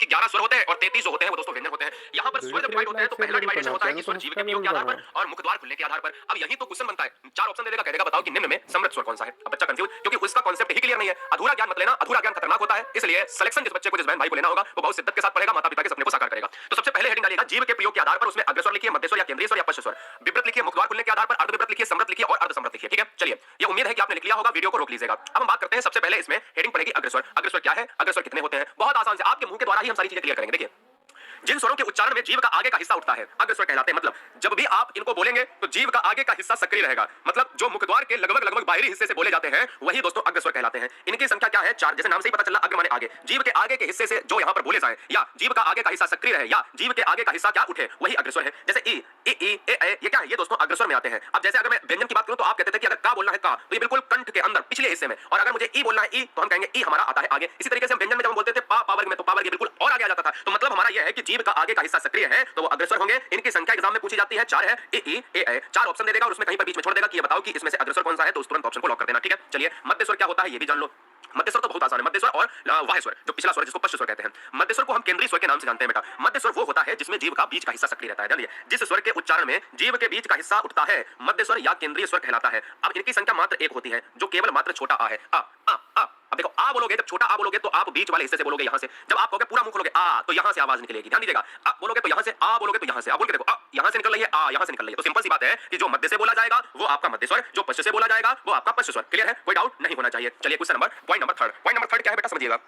क्योंकि 11 स्वर होते हैं और 33 जो होते हैं वो दोस्तों व्यंजन होते हैं। यहाँ पर स्वर जब डिवाइड होते हैं तो पहला डिवाइडेशन होता है कि स्वर जीव के प्रयोग के आधार पर और मुख द्वार खुलने के आधार पर। अब यही तो क्वेश्चन बनता है, 4 ऑप्शन दे देगा, कह देगा बताओ कि निम्न में समृद्ध स्वर कौन सा है। अब बच्चा कंफ्यूज, क्योंकि उसका कॉन्सेप्ट ही क्लियर नहीं है। अधूरा ज्ञान मत लेना, अधूरा ज्ञान खतरनाक होता है। इसलिए सिलेक्शन जिस बच्चे को, जिस बहन भाई को लेना होगा वो बहुत शिद्दत के साथ पढ़ेगा, माता पिता के सपने को साकार करेगा। तो सबसे पहले हेडिंग डालिएगा जीव के प्रयोग के आधार पर, उसमें अग्रस्वर लिखिए, मध्यस्वर या केंद्रीय स्वर या पश्च स्वर, विब्रत लिखिए, मुख द्वार खुलने के आधार पर, अर्धविब्रत लिखिए, समृद्ध लिखिए और अर्धसमृद्ध लिखिए। ठीक है, चलिए ये उम्मीद है कि आपने लिख लिया होगा, वीडियो को रोक लीजिएगा। अब हम बात करते हैं, सबसे पहले इसमें हेडिंग पड़ेगी अग्रस्वर। अग्रस्वर क्या है, अग्रस्वर कितने होते हैं, बहुत आसान से आपके मुंह के द्वारा ही हम सारी चीजें क्लियर करेंगे। देखिए, जिन स्वरों के उच्चारण में जीव का आगे का हिस्सा उठता है अग्रस्वर कहलाते हैं। मतलब जब भी आप इनको बोलेंगे तो जीव का आगे का हिस्सा सक्रिय रहेगा, मतलब जो मुखद्वार के लगभग बाहरी हिस्से से बोले जाते हैं वही दोस्तों अग्रस्वर कहलाते हैं। इनकी संख्या क्या है, 4। जैसे नाम से ही पता चला, अग्र माने आगे, जीव के आगे के हिस्से से जो यहाँ पर बोले जाए या जीव का आगे का हिस्सा सक्रिय रहे या जीव के आगे का हिस्सा क्या उठे वही अग्रस्वर है। जैसे ई, ये क्या है, ये दोस्तों अग्रस्वर में आते हैं। अब जैसे अगर मैं व्यंजन की बात करूं तो आप कहते थे कि अगर का बोलना है का तो ये बिल्कुल कंठ के अंदर पिछले हिस्से में, और अगर मुझे ई बोलना है ई तो हम कहेंगे ई हमारा आता है आगे। इसी तरीके से हम व्यंजन में जब हम बोलते थे पा पावर्ग में तो पावर्ग बिल्कुल और आगे आ जाता था। तो मतलब हमारा यह है कि जीव का आगे का हिस्सा सक्रिय है तो वो अग्रसर होंगे। इनकी संख्या एग्जाम में पूछी जाती है, 4 है। ए 4 ऑप्शन दे देगा और उसमें कहीं पर बीच में छोड़ देगा कि ये बताओ कि इसमें से अग्रसर कौन सा है, तो उस तुरंत ऑप्शन को लॉक कर देना। ठीक है, चलिए मध्य स्वर क्या होता है ये भी जान लो। मध्य स्वर तो बहुत आसान है, मध्य स्वर और वाह्य स्वर जो पिछला स्वर जिसको पश्च स्वर कहते हैं। मध्य स्वर को हम केंद्रीय स्वर के नाम से जानते हैं बेटा। मध्य स्वर वो होता है जिसमें जीव का बीच का हिस्सा सक्रिय रहता है। जानिए, जिस स्वर के उच्चारण में जीव के बीच का हिस्सा उठता है मध्य स्वर या केंद्रीय स्वर कहलाता है। अब इनकी संख्या मात्र 1 होती है जो केवल मात्र छोटा आ है। आ। अब देखो, आ बोलोगे, जब छोटा आ बोलोगे तो आप बीच वाले हिस्से से बोलोगे, यहां से। जब आप कहोगे पूरा मुंह खोलोगे आ तो यहां से आवाज निकलेगी, ध्यान दीजिएगा। अब बोलोगे तो यहां से आ बोलोगे तो यहां से, अब बोल के देखो, यहां से निकल रही है आ, यहां से निकल रही है। तो सिंपल सी बात है कि जो मध्य से बोला जाएगा वो आपका मध्य स्वर, जो पश्च से बोला जाएगा वो आपका पश्च स्वर। क्लियर है, कोई डाउट नहीं होना चाहिए। चलिए क्वेश्चन नंबर पॉइंट नंबर 3 क्या है बेटा, समझिएगा।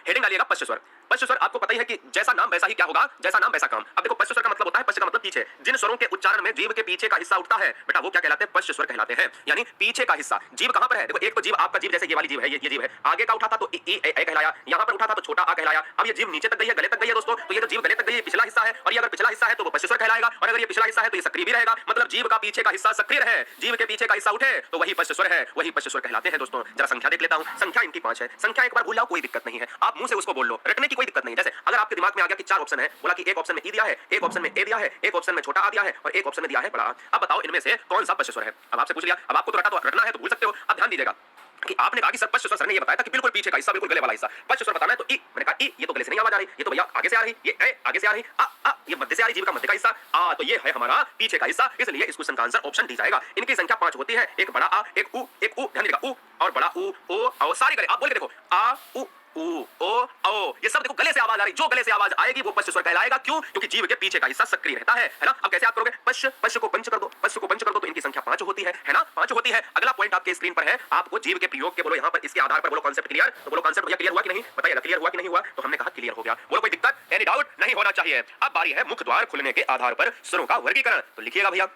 हेडिंग डालिएगा पश्च स्वर। पश्च स्वर आपको पता ही है कि जैसा नाम वैसा ही क्या होगा, जैसा नाम वैसा काम। अब देखो, पश्च स्वर का मतलब होता है, पश्च का मतलब पीछे, जिन स्वरों के उच्चारण में जीव के पीछे का हिस्सा उठता है बेटा वो क्या कहलाते हैं, पश्च स्वर कहलाते हैं। यानी पीछे का हिस्सा। जीव कहां पर है, देखो एक तो जीव आपका जीव, जैसे ये वाली जीव है, ये जीव है, आगे का उठा था तो ई ए कहलाया, यहां पर उठा था तो छोटा आ कहलाया। अब ये जीव नीचे तक गई है, गले तक गई है दोस्तों, तो ये तो जीव गले तक गई है, पिछला हिस्सा है, और ये अगर पिछला हिस्सा है तो वो पश्च स्वर कहलाएगा, और अगर ये पिछला हिस्सा है तो ये सक्रिय भी रहेगा। मतलब जीव का पीछे का हिस्सा सक्रिय है, जीव के पीछे का हिस्सा उठे तो वही पश्च स्वर है, वही पश्च स्वर कहलाते हैं दोस्तों। जरा संख्या देख लेता हूं, संख्या इनकी 5 है। संख्या एक बार भूल जाओ कोई दिक्कत नहीं है, आप मुंह से उसको बोल लो, रटने की कोई दिक्कत नहीं। जैसे अगर आपके दिमाग में आ गया कि 4 ऑप्शन है, बोला कि एक ऑप्शन में ई दिया है, एक ऑप्शन में ए दिया है, एक ऑप्शन में छोटा आ दिया है और एक ऑप्शन में दिया है बड़ा आ। अब बताओ इनमें से कौन सा पश्च स्वर है। अब आपसे पूछ लिया, अब आपको तो रटा, तो रटना है तो भूल सकते हो। अब ध्यान दीजिएगा कि आपने कहा कि सर पश्च स्वर, सर ने ये बताया था कि बिल्कुल पीछे का हिस्सा, बिल्कुल गले वाला हिस्सा पश्च स्वर बताना है, तो ई मैंने कहा ई, ये तो गले से नहीं आवाज आ रही, ये तो भैया आगे से आ रही, ये ए आगे से आ रही, आ ये मध्य से आ रही, जीव का मध्य का हिस्सा आ, तो ये है हमारा पीछे का हिस्सा, इसलिए इस क्वेश्चन का आंसर ऑप्शन डी जाएगा। इनकी संख्या 5 होती है, एक बड़ा आ, एक उ, ध्यान दीजिएगा उ और बड़ा उ ओ सारी गले, आप बोल के देखो आ उ ओ, ये सब देखो गले से आवाज आ रही, जो गले से आवाज आएगी वो पश्च स्वर कहलाएगा। क्यों, क्योंकि जीव के पीछे का हिस्सा सक्रिय रहता है ना। अब कैसे आप करोगे, पश्च को पंच कर दो, पश्च को पंच कर दो तो इनकी संख्या 5 होती है ना, 5 होती है। अगला पॉइंट आपके स्क्रीन पर है, आपको जीव के प्रयोग के बोलो, यहाँ पर इसके आधार पर बोलो कॉन्सेप्ट क्लियर, तो बोलो कॉन्सेप्ट भैया क्लियर हुआ कि नहीं, बताइएगा क्लियर हुआ कि नहीं हुआ। तो हमने कहा क्लियर हो गया, बोलो कोई दिक्कत, एनी डाउट नहीं होना चाहिए। अब बारी है मुख द्वार खुलने के आधार पर स्वरों का वर्गीकरण, तो लिखिएगा भैया।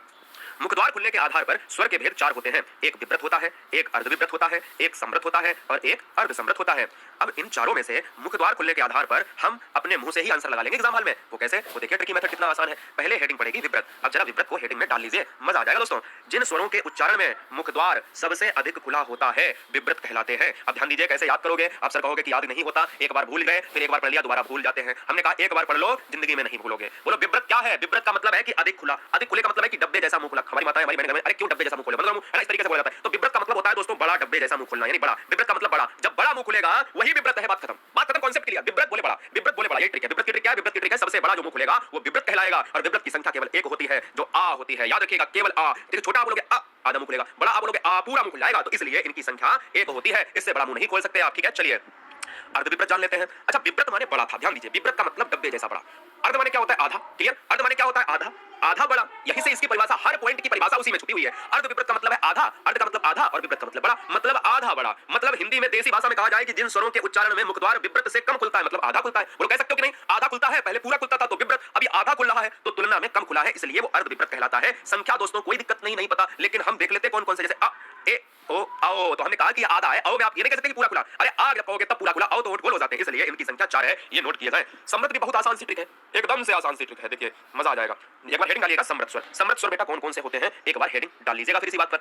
मुख द्वार खुलने के आधार पर स्वर के भेद 4 होते हैं, एक विब्रत होता है, एक अर्धविब्रत होता है, एक समृद्ध होता है और एक अर्धसमृद्ध होता है। अब इन चारों में से मुख द्वार खुलने के आधार पर हम अपने मुंह से ही आंसर लगा लेंगे एग्जाम हॉल में। वो कैसे, वो देखिए ट्रिकी मेथड कितना आसान है। पहले हेडिंग पड़ेगी विब्रत, अब जरा विब्रत को हेडिंग में डाल लीजिए, मजा आ जाएगा दोस्तों। जिन स्वरों के उच्चारण में मुख द्वार सबसे अधिक खुला होता है विब्रत कहलाते हैं। अब ध्यान दीजिए कैसे याद करोगे, आप सर कहोगे कि याद नहीं होता, एक बार भूल गए फिर एक बार पढ़ लिया दोबारा भूल जाते हैं। हमने कहा एक बार पढ़ लो जिंदगी में नहीं भूलोगे। बोलो विब्रत क्या है, विब्रत का मतलब है कि अधिक खुला, अधिक खुले का मतलब है कि डब्बे जैसा मुंह खुला। हमारी माता हमारी बहन, अरे क्यों डब्बे जैसा मुंह खोले, मतलब मुंह इस तरीके से बोला जाता है। तो विब्रत का मतलब होता है दोस्तों बड़ा, डब्बे जैसा मुंह खोलना, यानी बड़ा। विब्रत का मतलब बड़ा, जब बड़ा मुंह खुलेगा वही विब्रत है, बात खत्म, बात खत्म, कॉन्सेप्ट क्लियर। विब्रत बोले बड़ा, विब्रत बोले बड़ा, ये ट्रिक है। विब्रत की ट्रिक क्या है, विब्रत की ट्रिक है सबसे बड़ा जो मुंह खुलेगा वो विब्रत कहलाएगा, और विब्रत की संख्या केवल 1 होती है जो आ होती है, याद रखिएगा केवल आ। देखिए छोटा आ बोलोगे आ आधा मुंह खुलेगा, बड़ा आ बोलोगे आ पूरा मुंह खुल जाएगा, तो इसलिए इनकी संख्या 1 होती है, इससे बड़ा मुंह नहीं खोल सकते आप। ठीक है, चलिए अर्धविब्रत जान लेते हैं। अच्छा, विब्रत माने बड़ा था, ध्यान दीजिए, विब्रत का मतलब डब्बे जैसा बड़ा। अर्ध माने क्या होता है, आधा, क्लियर। अर्ध माने क्या होता है, आधा, आधा बड़ा, यहीं से इसकी परिभाषा, हर पॉइंट की परिभाषा उसी में छुपी हुई है। अर्ध विब्रत का मतलब है आधा, अर्ध का मतलब आधा और विब्रत का मतलब बड़ा, मतलब आधा बड़ा। मतलब हिंदी में देसी भाषा में कहा जाए कि जिन स्वरों के उच्चारण में मुखद्वार विब्रत से कम खुलता है, मतलब आधा खुलता है। बोलो कह सकते हो कि नहीं, आधा खुलता है, पहले पूरा खुलता था तो विब्रत, अभी आधा खुल रहा है तो तुलना में कम खुला है, इसलिए वो अर्ध विब्रत कहलाता है। संख्या दोस्तों कोई दिक्कत नहीं पता, लेकिन हम देख लेते कौन कौन से, जैसे अ ए ओ आओ, तो हमने कहा कि आधा है, आओ में आप ये नहीं कह सकते कि पूरा खुला, अरे आ जब कहोगे तब पूरा खुला, आओ तो गोल हो जाते हैं, इसलिए इनकी संख्या 4 है, ये नोट किया जाए। समृद्ध भी बहुत आसान सी ट्रिक है, एकदम से आसान सी ट्रिक है, देखिए मजा आ जाएगा। एक बार हेडिंग डालिएगा समृद्ध स्वर। समृद्ध स्वर बेटा कौन कौन से होते हैं, एक बार हेडिंग डाल लीजिएगा फिर इसी बात पर।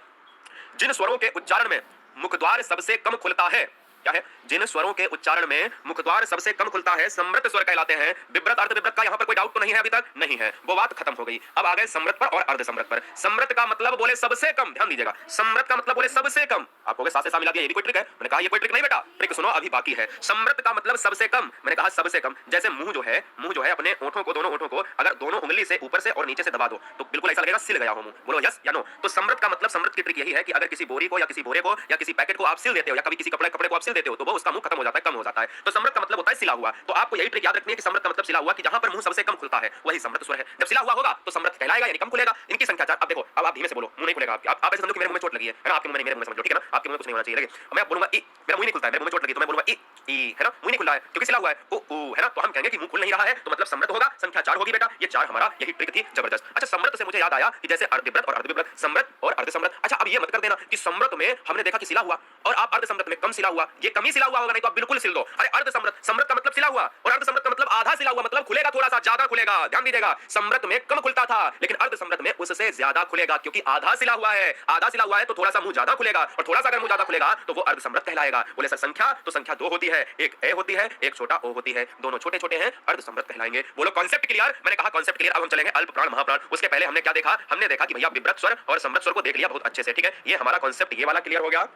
जिन स्वरों के उच्चारण में मुखद्वार सबसे कम खुलता है क्या है? जिन स्वरों के उच्चारण में मुखद्वार सबसे कम खुलता है समृत स्वर कहलाते हैं। विव्रत अर्ध विव्रत का यहाँ पर कोई डाउट तो नहीं है अभी तक? नहीं है, वो बात खत्म हो गई। अब आ गए समृत पर और अर्ध समृत पर। समृत का मतलब बोले सबसे कम, ध्यान दीजिएगा, समृत का मतलब बोले सबसे कम। आप कहोगे सा से सा मिला दिया, ये भी कोई ट्रिक है? मैंने कहा ये कोई ट्रिक नहीं बेटा, ट्रिक सुनो अभी बाकी है। समृत का मतलब सबसे कम, मैंने कहा सबसे कम। जैसे मुंह जो है अपने ओंठों को, दोनों ओंठों को अगर दोनों उंगली से ऊपर से और नीचे से दबा दो तो बिल्कुल ऐसा लगेगा सिल गया हो मुंह। बोलो यस या नो? तो समृत का मतलब, समृत की ट्रिक यही है कि अगर किसी बोरी को या किसी बोरे को या किसी पैकेट को आप सिल देते हो या कभी किसी कपड़े को आप सिल देते हो तो वो उसका मुंह खत्म हो जाता है, कम हो जाता है। तो समृत का मतलब होता है सिला हुआ। तो आपको यही ट्रिक याद रखनी है कि समृत का मतलब सिला हुआ, कि जहां पर मुंह सबसे कम खुलता है वही समृत स्वर है। जब सिला हुआ होगा तो समृत कहलाएगा, यानी कम खुलेगा। इनकी संख्या 4। अब देखो, अब आप धीमे से बोलो, मुंह नहीं खुलेगा। आप ऐसे समझो कि मेरे मुंह में चोट लगी है ना? आपके मुंह में, मेरे मुंह में समझो, ठीक है ना? आपके मुंह में कुछ नहीं होना चाहिए। लेकिन मैं बोलूंगा ई, मेरा मुंह नहीं खुलता है, मेरे मुंह में चोट लगी तो मैं बोलूंगा ई, है ना? मुंह नहीं खुल रहा है क्योंकि सिला हुआ है। ओ ओ, है ना? तो हम कहेंगे कि मुंह खुल नहीं रहा है तो मतलब समृत होगा। संख्या 4 होगी बेटा, ये 4 हमारा यही ट्रिक थी, जबरदस्त। अच्छा, समृत से मुझे याद आया कि जैसे अर्धविव्रत और अर्धविव्रत, समृत और अर्ध समृत। अच्छा, अब ये मत कर देना कि समृत में हमने देखा कि सिला हुआ और आप अर्ध समृत में कम सिला हुआ, ये कम ही सिला हुआ होगा, नहीं तो आप बिल्कुल सिल दो। अरे अर्ध समृत, समृत का मतलब सिला हुआ और अर्ध समृत का मतलब आधा सिला हुआ, मतलब खुलेगा, थोड़ा सा ज्यादा खुलेगा। ध्यान दीजिएगा, समृत में कम खुलता था लेकिन अर्ध समृत में उससे ज्यादा खुलेगा, क्योंकि आधा सिला हुआ है। आधा सिला हुआ है तो थोड़ा सा मुंह ज्यादा खुलेगा, और थोड़ा सा अगर मुंह ज्यादा खुलेगा तो वो अर्ध समृत कहलाएगा। बोले सर संख्या, तो संख्या 2 होती है, एक ए होती है, एक छोटा ओ होती है, दोनों छोटे छोटे हैं, अर्ध समृत कहलाएंगे। बोलो कॉन्सेप्ट क्लियर? मैंने कहा कॉन्सेप्ट क्लियर। अब हम चलेंगे अल्प प्राण महाप्राण। उसके पहले हमने क्या देखा? हमने देखा कि भैया विव्रत स्वर और समृत स्वर को देख लिया बहुत अच्छे से, ठीक है? ये हमारा कॉन्सेप्ट ये वाला क्लियर हो गया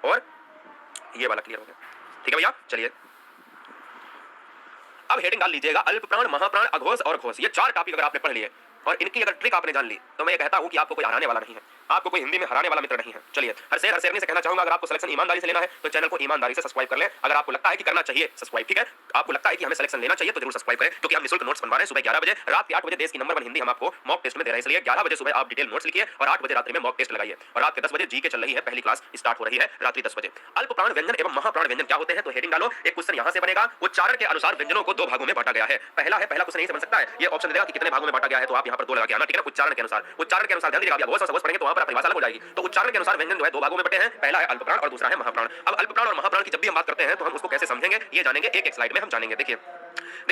और ये वाला क्लियर हो गया, ठीक है भैया? चलिए अब हेडिंग डाल लीजिएगा, अल्प प्राण, महाप्राण, अघोष और घोष। ये 4 टॉपिक अगर आपने पढ़ लिए और इनकी अगर ट्रिक आपने जान ली तो मैं ये कहता हूं कि आपको कोई हराने वाला नहीं है, आपको कोई हिंदी में हराने वाला मित्र नहीं है। चलिए हर शेरनी से कहना चाहूंगा, अगर आपको सिलेक्शन ईमानदारी से लेना है तो चैनल को ईमानदारी से सब्सक्राइब कर लें। अगर आपको लगता है कि करना चाहिए सब्सक्राइब, ठीक है? आपको लगता है कि हमें सिलेक्शन लेना चाहिए तो जरूर सब्सक्राइब करें, क्योंकि हम निःशुल्क नोट्स बनवा रहे हैं। सुबह 11 बजे, रात के 8 बजे देश की नंबर 1 हिंदी हम आपको मॉक टेस्ट में दे रहे हैं। इसलिए 11 बजे सुबह आप डिटेल नोट्स लिखिए और 8 बजे रात्रि में मॉक टेस्ट लगाइए, और रात के 10 बजे जीके चल रही है, पहली क्लास स्टार्ट हो रही है रात्रि 10 बजे। अल्प प्राण व्यंजन एवं महाप्राण व्यंजन क्या होते हैं? तो हेडिंग डालो, एक क्वेश्चन यहां से बनेगा। उच्चारण के अनुसार व्यंजनों को 2 भागों में बांटा गया है। पहला क्वेश्चन यही से बन सकता है, ये ऑप्शन देगा कि कितने भागों में बांटा गया है, तो आप यहां पर 2 लगा के आना, ठीक है ना? उच्चारण के अनुसार, उच्चारण के अनुसार ध्यान दीजिएगा, बहुत सा पढ़ेंगे तो वहां पर परिभाषा अलग हो जाएगी। तो उच्चारण के अनुसार व्यंजन जो है 2 भागों में बटे हैं, पहला है अल्प प्राण और दूसरा है महाप्राण। अब अल्प प्राण और महाप्राण की जब भी हम बात करते हैं तो हम उसको कैसे समझेंगे ये जानेंगे, एक स्लाइड में हम जानेंगे। देखिए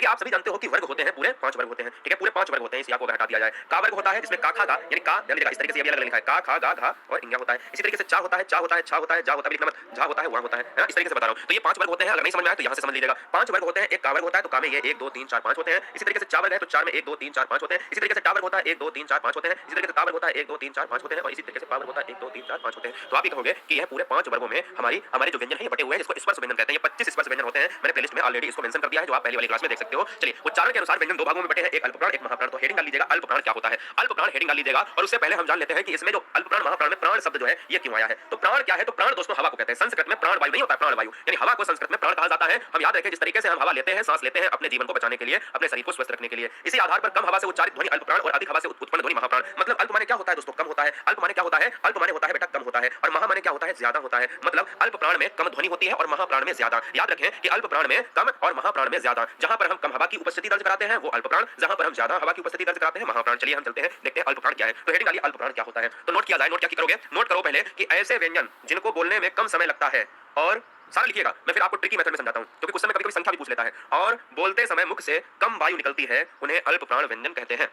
आप सभी जानते हो कि वर्ग होते हैं, पूरे 5 वर्ग होते हैं, ठीक है? पूरे 5 वर्ग होते हैं, इस या को हटा दिया जाए। का वर्ग होता है जिसमें का खा गा, यानी का, ध्यान दीजिएगा, इस तरीके से ये भी अलग लिखा है, का खा गा घा और इंगा होता है। इसी तरीके से चा होता है, चा होता है, छा होता है, जा होता है, लिखना मत, झा होता है, वहां होता है ना? इस तरीके से बता रहा हूं। तो ये 5 वर्ग होते हैं, अगर नहीं समझ में आए तो यहां से समझ लीजिएगा। 5 वर्ग होते हैं, एक का वर्ग होता है तो का में ये 1 2 3 4 5 होते हैं। इसी तरीके से चा वर्ग है तो चार में 1 2 3 4 5 होते हैं। इसी तरीके से टा वर्ग होता है 1 2 3 4 5 होते हैं। इसी तरीके से ता वर्ग होता है 1 2 3 4 5 होते हैं, और इसी तरीके से पा वर्ग होता है 1 2 3 4 5 होते हैं। तो आप ये कहोगे कि यह पूरे 5 वर्गों में हमारे जो व्यंजन है ये बटे हुए हैं, जिसको स्पर्श व्यंजन कहते हैं। ये 25 स्पर्श व्यंजन होते हैं, मैंने प्लेलिस्ट में ऑलरेडी इसको मेंशन कर दिया है, जो आप पहली वाली क्लास में देख सकते हो। चलिए उच्चारण के अनुसार व्यंजन 2 भागों में बटे हैं, एक अल्प प्राण, एक महाप्राण। तो हेडिंग डाल लीजिएगा, अल्प प्राण क्या होता है? अल्प प्राण हेडिंग डाल लीजिएगा, और उससे पहले हम जान लेते हैं कि इसमें जो अल्प प्राण महाप्राण में प्राण शब्द जो है ये क्यों आया है। तो प्राण क्या है? तो प्राण दोस्तों हवा को कहते हैं। संस्कृत में प्राण वायु नहीं होता है, प्राण वायु, यानी हवा को संस्कृत में प्राण कहा जाता है। हम याद रखें, जिस तरीके से हम हवा लेते हैं, सांस लेते हैं अपने जीवन को बचाने के लिए, अपने शरीर को स्वस्थ रखने के लिए, इसी आधार पर कम हवा से उच्चारित ध्वनि अल्प प्राण और अधिक हवा से उत्पन्न ध्वनि महाप्राण। मतलब अल्प माने क्या होता है दोस्तों? कम होता है। अल्प माने क्या होता है? अल्प माने होता है बेटा कम होता है, और महा माने क्या होता है? ज्यादा होता है। मतलब अल्प प्राण में कम ध्वनि होती है और महाप्राण में ज्यादा। याद रखें कि अल्प प्राण में कम और महाप्राण में ज्यादा। जहां पर हम कम हवा की उपस्थिति दर्ज कराते हैं वो अल्प प्राण, जहां पर हम ज्यादा हवा की उपस्थिति दर्ज कराते हैं महाप्राण। चलिए हम चलते हैं, देखते हैं अल्प प्राण क्या है। तो हेडिंग डालिए, अल्प प्राण क्या होता है। तो नोट किया जाए, नोट क्या करोगे? नोट करो पहले कि ऐसे व्यंजन जिनको बोलने में कम समय लगता है, और सारा लिखिएगा, मैं फिर आपको ट्रिकी मेथड में समझाता हूं, क्योंकि क्वेश्चन में कभी-कभी संख्या भी पूछ लेता है, और बोलते समय मुख से कम वायु निकलती है, उन्हें अल्प प्राण व्यंजन कहते हैं।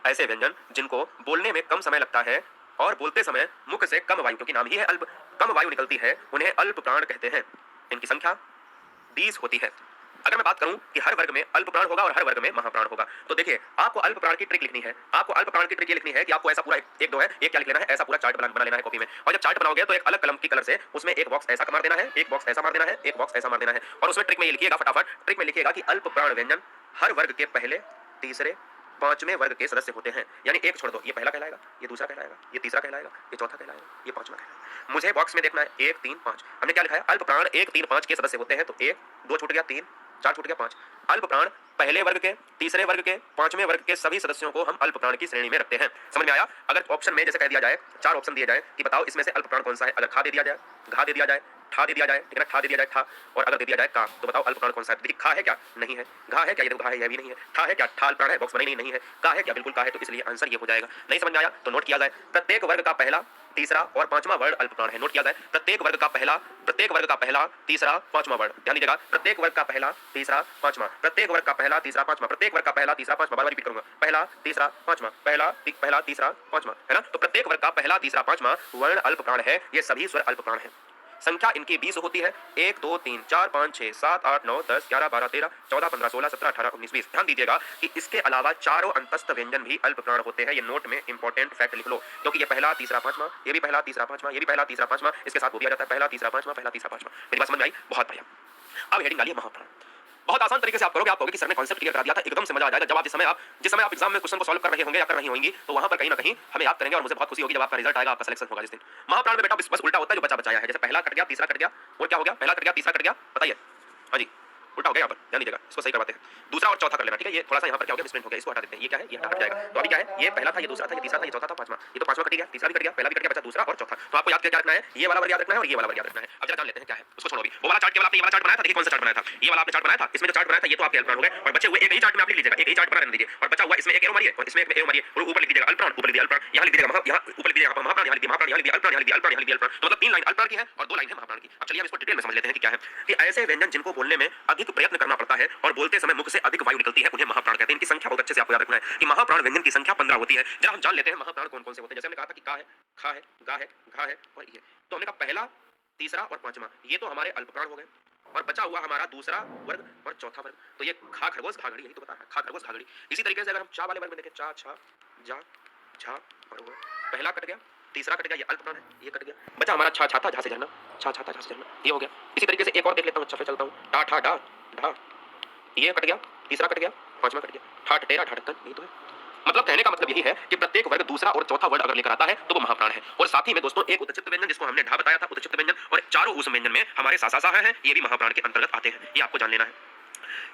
ऐसे व्यंजन जिनको बोलने में कम समय लगता है और बोलते समय मुख से कम वायु, क्योंकि नाम ही है अल्प, कम वायु निकलती है, उन्हें अल्प प्राण कहते हैं। इनकी संख्या 20 होती है। अगर मैं बात करूं कि हर वर्ग में अल्प प्राण होगा और हर वर्ग में महाप्राण होगा, तो देखिए आपको अल्प प्राण की ट्रिक लिखनी है। आपको अल्प प्राण की ट्रिक ये लिखनी है कि आपको ऐसा पूरा एक दो है, एक क्या लिख लेना है, ऐसा पूरा चार्ट बना लेना है कॉपी में, और जब चार्ट बनाओगे तो एक अलग कलम की कलर से उसमें एक बॉक्स ऐसा मार देना है, एक बॉक्स ऐसा मार देना है, एक बॉक्स ऐसा मार देना है, और उसमें ट्रिक में ये लिखिएगा फटाफट, ट्रिक में लिखिएगा कि अल्प प्राण व्यंजन हर वर्ग के पहले, तीसरे, 5वें वर्ग के सदस्य होते हैं। यानी एक छोड़ दो, ये पहला कहलाएगा, ये दूसरा कहलाएगा, ये तीसरा कहलाएगा, ये चौथा कहलाएगा, ये 5वां कहलाएगा। मुझे बॉक्स में देखना है 1 3 5। हमने क्या लिखा है? अल्प प्राण 1 3 5 के सदस्य होते हैं। तो 1 2 छूट गया, 3 4 छूट गया, 5। अल्प प्राण पहले वर्ग के, तीसरे वर्ग के, 5वें वर्ग के सभी सदस्यों को हम अल्प प्राण की श्रेणी में रखते हैं। समझ में आया? अगर ऑप्शन में जैसे कह दिया जाए, 4 ऑप्शन दिए जाए कि बताओ इसमें से अल्प प्राण कौन सा है, अगर खा दे दिया जाए, घा दे दिया जाए, ठा दे दिया जाए, ठीक है ना, ठा दे दिया जाए ठा, और अगर दे दिया जाए का, तो बताओ अल्प प्राण कौन सा है? देखिए खा है क्या? नहीं है। घा है क्या? ये देखो घा है, यह भी नहीं है। ठा है क्या? ठा अल्प प्राण है, बॉक्स बनी नहीं है। का है क्या? बिल्कुल का है, तो इसलिए आंसर ये हो जाएगा। नहीं समझ में आया तो नोट किया जाए, प्रत्येक वर्ग का पहला, तीसरा और 5वां वर्ग अल्प प्राण है। नोट किया जाए, प्रत्येक वर्ग का पहला, तीसरा, 5वां वर्ग। ध्यान दीजिएगा, प्रत्येक वर्ग का पहला, तीसरा, 5वां, प्रत्येक वर्ग का पहला, तीसरा, 5वां, प्रत्येक वर्ग का पहला, तीसरा, 5वां, बार-बार रिपीट करूंगा, पहला, तीसरा, 5वां, पहला, तीसरा, 5वां, है ना? तो प्रत्येक वर्ग का पहला, तीसरा, 5वां वर्ण अल्प प्राण है। ये सभी स्वर अल्प प्राण है। संख्या इनकी 20 होती है। 1 2 3 4 5 6 7 8 9 10 11 12 13 14 15 16 17 18 19 20। ध्यान दीजिएगा कि इसके अलावा चारों अंतस्थ व्यंजन भी अल्प प्राण होते हैं। ये नोट में इंपॉर्टेंट फैक्ट लिख लो, क्योंकि ये पहला तीसरा पांचवा, ये भी पहला तीसरा पांचवा, ये भी पहला तीसरा पांचवा, इसके साथ वो भी आ जाता है पहला तीसरा पांचवा, पहला तीसरा पांचवा। मेरी बात समझ में आई? बहुत बढ़िया। अब हेडिंग डालिए महाप्राण। बहुत आसान तरीके से आप करोगे, आप कहोगे कि सर ने कॉन्सेप्ट क्लियर करा दिया था, एकदम समझ आ जाएगा। जब आप जिस समय आप एग्जाम में क्वेश्चन को सॉल्व कर रहे होंगे या कर रही होंगी, तो वहां पर कहीं ना कहीं हमें याद करेंगे और मुझे बहुत खुशी होगी जब आपका रिजल्ट आएगा, आपका सिलेक्शन होगा जिस दिन। महाप्राण में बेटा बस उल्टा होता है, जो बचा बचाया है। जैसे पहला कट गया, तीसरा कट गया, और क्या हो गया? पहला कट गया, तीसरा कट गया, बताइए। हाँ जी, उल्टा हो गया। यहाँ पर ध्यान दीजिएगा, इसको सही करवाते हैं। दूसरा और चौथा कर लेना, ठीक है? ये थोड़ा सा यहाँ पर क्या हो गया, मिसप्रिंट हो गया, इसको हटा देते हैं। ये क्या है? ये हट जाएगा। तो अभी क्या है? ये पहला था, ये दूसरा था, ये तीसरा था, ये चौथा था, पांचवा। ये तो पांचवा कट गया, तीसरा भी कट गया, पहला भी कट गया, बचा दूसरा और चौथा। तो आपको याद क्या रखना है? ये वाला वर्ग याद रखना है और ये वाला वर्ग याद रखना है। अब जरा जान लेते हैं क्या है, उसको छोड़ो अभी। वो वाला चार्ट केवल आपने ये वाला चार्ट बनाया था, देखिए कौन सा चार्ट बनाया था। ये वाला आपने चार्ट बनाया था, इसमें जो चार्ट बनाया था ये तो आपके अल्पप्राण हो गए, और बचे हुए एक ही चार्ट में आप लिख लीजिएगा, एक ही चार्ट बना रहने दीजिए। और बचा हुआ इसमें एक एरो मारिए और इसमें एक एरो मारिए और ऊपर लिख दीजिएगा अल्पप्राण, ऊपर लिख दीजिएगा अल्पप्राण, यहाँ लिख दीजिएगा महा, यहाँ ऊपर लिख दीजिएगा महाप्राण, यहाँ लिख दीजिएगा महाप्राण, यहाँ लिख दीजिएगा अल्पप्राण, यहाँ लिख दीजिएगा अल्पप्राण, यहाँ लिख दीजिएगा अल्पप्राण। तो मतलब 3 लाइन अल्पप्राण की है और 2 लाइन है महाप्राण की। अब चलिए हम इसको डिटेल में समझ लेते हैं कि क्या है। कि ऐसे व्यंजन जिनको बोलने में अधिक प्रयत्न करना पड़ता है और बोलते समय मुख से अधिक वायु निकलती है, उन्हें महाप्राण कहते हैं। इनकी संख्या बहुत अच्छे से आपको याद रखना है कि महाप्राण व्यंजन की संख्या 15 होती है। जरा हम जान लेते हैं महाप्राण कौन कौन से होते हैं। जैसे हमने कहा था कि का है, खा है, गा है, घा है और ये। तो हमने कहा पहला, तीसरा और पांचवा, ये तो हमारे अल्पप्राण हो गए, और बचा हुआ हमारा दूसरा वर्ग और चौथा वर्ग। तो ये खा खरगोश घाघड़ी, यही तो बता रहा है, खा खरगोश घाघड़ी। इसी तरीके से अगर हम चा वाले वर्ग में देखें, चा छा जा झा और वो, पहला कट गया, तीसरा कट गया, ये अल्पप्राण है, ये कट गया, बचा हमारा छा छाता झा से झरना, छा छाता झा से झरना, ये हो गया। इसी तरीके से एक और देख लेता हूं, अच्छा पे चलता हूं, टा ठा डा ढा, ये कट गया, तीसरा कट गया, पांचवा कट गया, ठाठ टेरा ढाढकन, ये तो है। मतलब कहने का मतलब यही है कि प्रत्येक वर्ग दूसरा और चौथा वर्ग अगर लेकर आता है तो वो महाप्राण है। और साथ ही में दोस्तों एक उच्चचित्त व्यंजन जिसको हमने ढा बताया था, उच्चचित्त व्यंजन, और चारों उस व्यंजन में हमारे सा हैं, ये भी महाप्राण के अंतर्गत आते हैं। ये आपको जान लेना है।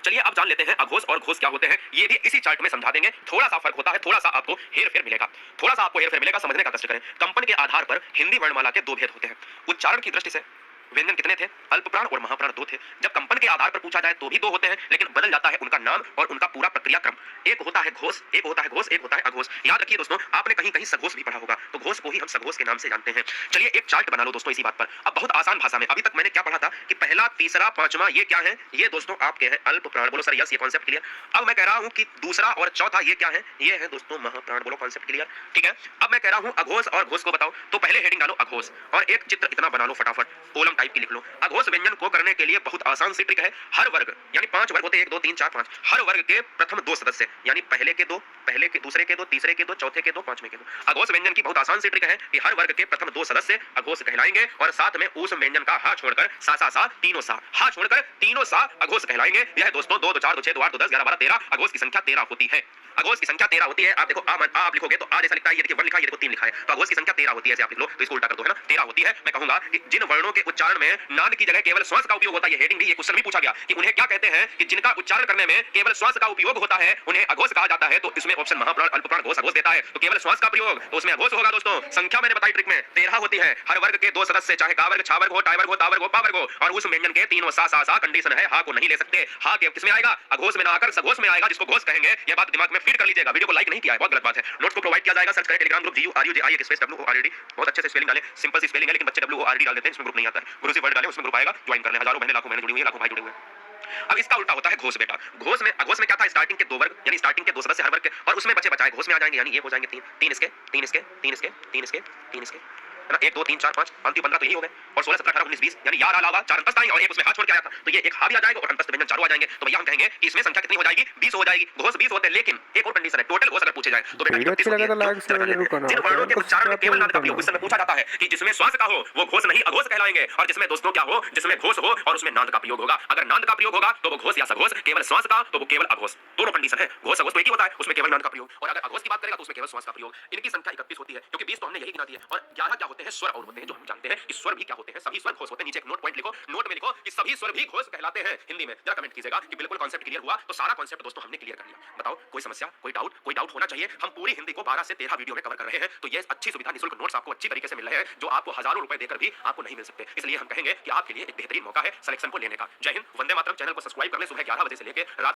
चलिए अब जान लेते हैं अघोष और घोष क्या होते हैं। ये भी इसी चार्ट में समझा देंगे। थोड़ा सा फर्क होता है, थोड़ा सा आपको हेरफेर मिलेगा, थोड़ा सा आपको हेरफेर मिलेगा, समझने का कष्ट करें। कंपन के आधार पर हिंदी वर्णमाला के 2 भेद होते हैं। उच्चारण की दृष्टि से व्यंजन कितने थे? अल्पप्राण और महाप्राण 2 थे। जब कंपन के आधार पर पूछा जाए तो भी 2 होते हैं, लेकिन बदल जाता है उनका नाम और उनका पूरा प्रक्रिया क्रम। एक होता है घोष, एक होता है घोष, एक होता है अघोष। याद रखिए दोस्तों, आपने कहीं कहीं सघोष भी पढ़ा होगा, तो घोष को ही हम सघोष के नाम से जानते हैं। चलिए एक चार्ट बना लो दोस्तों इसी बात पर। अब बहुत आसान भाषा में, अभी तक मैंने क्या पढ़ा था कि पहला, तीसरा, पांचवा ये क्या है? ये दोस्तों आपके हैं अल्पप्राण। बोलो सर यस, ये कॉन्सेप्ट क्लियर। अब मैं कह रहा हूं कि दूसरा और चौथा ये क्या है? ये है दोस्तों महाप्राण। बोलो कॉन्सेप्ट क्लियर, ठीक है। अब मैं कह रहा हूं अघोष और घोष को बताओ, तो पहले हेडिंग डालो अघोष और एक चित्र इतना बना लो फटाफट, कॉलम टाइप की लिख लो। अघोष व्यंजन को करने के लिए बहुत आसान सी ट्रिक है। हर वर्ग यानी 5 वर्ग होते हैं, 1 2 3 4 5, हर वर्ग के प्रथम 2 सदस्य यानी पहले के 2, पहले के दूसरे के 2, तीसरे के 2, चौथे के 2, पांचवें के 2। अघोष व्यंजन की बहुत आसान सी ट्रिक है कि हर वर्ग के प्रथम 2 सदस्य अघोष कहलाएंगे और साथ में उस व्यंजन का हा छोड़कर सा तीनों सा, हा छोड़कर तीनों सा अघोष कहलाएंगे। यह दोस्तों 2 2 4 2 6 2 8 2 10 11 12 13, अघोष की संख्या 13 होती है। अघोष की संख्या 13 होती है। आप देखो आप लिखोगे तो आ जैसा लिखता है, ये देखिए 1 लिखा है, ये देखो 3 लिखा है, तो अघोष की संख्या 13 होती है। ऐसे आप लिख लो तो इसको उल्टा कर दो, है ना, 13 होती है। मैं कहूंगा कि जिन वर्णों के उच्चारण में नाद की जगह केवल श्वास का उपयोग होता है, ये हेडिंग भी, ये क्वेश्चन भी पूछा गया कि उन्हें क्या कहते हैं, कि जिनका उच्चारण करने में केवल श्वास का उपयोग होता है उन्हें अघोष कहा जाता है। तो इसमें ऑप्शन महाप्राण, अल्पप्राण, घोष, अघोष देता है। तो केवल श्वास का प्रयोग तो उसमें अघोष होगा दोस्तों। संख्या मैंने बताई ट्रिक में 13 होती है। हर वर्ग के 2 सदस्य चाहे का वर्ग, छा वर्ग हो, टाई वर्ग हो, ता वर्ग हो, पा वर्ग हो, और उस व्यंजन के तीनों सा कंडीशन है, हा को नहीं ले सकते। हा के किसमें आएगा? अघोष में ना आकर सघोष में आएगा, जिसको घोष कहेंगे। यह बात दिमाग में फीड कर लीजिएगा। वीडियो को लाइक नहीं किया है, बहुत गलत बात है। नोट्स को प्रोवाइड किया जाएगा, सर्च करें Telegram group GURUJI space WORD। बहुत अच्छे से स्पेलिंग डालें, सिंपल सी स्पेलिंग है लेकिन बच्चे WORD डाल देते हैं, इसमें ग्रुप नहीं आता है। गुरु से वर्ड डालें, उसमें ग्रुप आएगा, ज्वाइन कर लें। हजारों बहनें, लाखों बहनें जुड़ी हुई है, लाखों भाई जुड़े हुए हैं। अब इसका उल्टा होता है घोष बेटा। घोष में क्या था? स्टार्टिंग के 2 वर्ग यानी स्टार्टिंग के 2 सदस्य हर वर्ग के, और उसमें बचे बचाए घोष में आ जाएंगे, यानी ये हो जाएंगे 3 इसके, 3 इसके, 3 इसके, 3 इसके, 3 इसके, है ना, 1 2 3 4 5 अंतिम 15 तो यही हो गए, और 16 17 18 19 20 यानी यार अलावा 4 अंतस्थ आएंगे और एक उसमें हाथ छोड़ के आया था, तो ये एक हा भी आ जाएगा और अंतस्थ व्यंजन चारों आ जाएंगे। तो भैया हम कहेंगे कि इसमें संख्या कितनी हो जाएगी? 20 हो जाएगी। घोष 20 होते हैं, लेकिन एक और कंडीशन है, टोटल घोष अगर पूछे जाए तो बेटा 31 होती है। जिन वर्णों के उच्चारण में केवल नाद का प्रयोग क्वेश्चन में पूछा जाता है कि जिसमें श्वास का हो वो घोष नहीं अघोष कहलाएंगे, और जिसमें दोस्तों क्या हो? जिसमें घोष हो और उसमें नाद का प्रयोग होगा। अगर नाद का प्रयोग होगा तो वो घोष या सघोष, केवल श्वास का तो वो केवल अघोष। दोनों कंडीशन है। घोष अघोष तो एक ही होता है, उसमें केवल नाद का प्रयोग, और अगर अघोष की बात करेगा तो उसमें केवल श्वास का प्रयोग। इनकी संख्या 31 होती है, क्योंकि 20 तो हमने यही गिना दी है, और 11 क्या होते हैं? स्वर और होते हैं, जो हम जानते हैं कि स्वर भी क्या होते हैं, सभी स्वर घोष होते हैं। नीचे एक नोट पॉइंट लिखो, नोट में लिखो कि सभी स्वर भी घोष कहलाते हैं हिंदी में। जरा कमेंट कीजिएगा कि बिल्कुल कॉन्सेप्ट क्लियर हुआ। तो सारा कॉन्सेप्ट दोस्तों हमने क्लियर कर लिया। बताओ कोई समस्या, कोई डाउट होना चाहिए। हम पूरी हिंदी को 12 से 13 वीडियो में कवर कर रहे हैं, तो ये अच्छी सुविधा, निःशुल्क नोट्स आपको अच्छी तरीके से मिल रहे हैं, जो आपको हजारों रुपए देकर भी आपको नहीं मिल सकते। इसलिए हम कहेंगे कि आपके लिए एक बेहतरीन मौका है सिलेक्शन को लेने का। जय हिंद, वंदे मातरम। चैनल को सब्सक्राइब कर लें। सुबह 11 बजे से लेकर रात